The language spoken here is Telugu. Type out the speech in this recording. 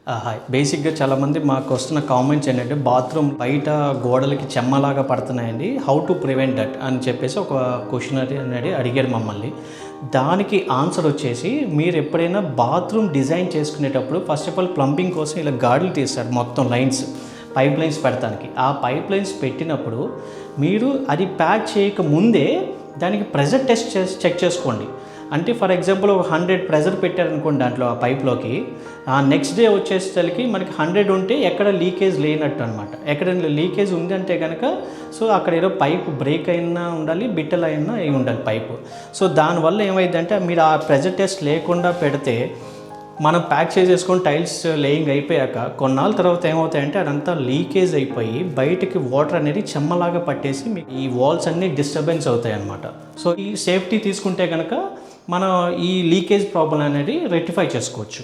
హాయ్. బేసిక్‌గా చాలామంది మాకొస్తున్న కామెంట్స్ ఏంటంటే, బాత్రూమ్ బయట గోడలకి చెమ్మలాగా పడుతున్నాయండి. హౌ టు ప్రివెంట్ దట్ అని చెప్పేసి ఒక క్వెషనరీ అనేది అడిగారు మమ్మల్ని. దానికి ఆన్సర్ వచ్చేసి, మీరెప్పుడైనా బాత్రూమ్ డిజైన్ చేసుకునేటప్పుడు ఫస్ట్ ఆఫ్ ఆల్ ప్లంబింగ్ కోసం ఇలా గాడులు తీస్తారు మొత్తం లైన్స్, పైప్ లైన్స్ పెడతానికి. ఆ పైప్ లైన్స్ పెట్టినప్పుడు మీరు అది ప్యాక్ చేయక ముందే దానికి ప్రెషర్ టెస్ట్ చెక్ చేసుకోండి. అంటే ఫర్ ఎగ్జాంపుల్ ఒక 100 ప్రెషర్ పెట్టారనుకోండి దాంట్లో ఆ పైప్లోకి, ఆ నెక్స్ట్ డే వచ్చేసరికి మనకి 100 ఉంటే ఎక్కడ లీకేజ్ లేనట్టు అనమాట. ఎక్కడైనా లీకేజ్ ఉందంటే కనుక సో అక్కడ ఏదో పైప్ బ్రేక్ అయినా ఉండాలి, బిట్టలు అయినా అయి ఉండాలి పైపు. సో దానివల్ల ఏమైందంటే మీరు ఆ ప్రెషర్ టెస్ట్ లేకుండా పెడితే మనం ప్యాక్ చేసేసుకొని టైల్స్ లేయింగ్ అయిపోయాక కొన్నాళ్ళ తర్వాత ఏమవుతాయంటే అదంతా లీకేజ్ అయిపోయి బయటికి వాటర్ అనేది చెమ్మలాగా పట్టేసి ఈ వాల్స్ అన్నీ డిస్టర్బెన్స్ అవుతాయి అన్నమాట. సో ఈ సేఫ్టీ తీసుకుంటే కనుక మనం ఈ లీకేజ్ ప్రాబ్లం అనేది రెక్టిఫై చేసుకోవచ్చు.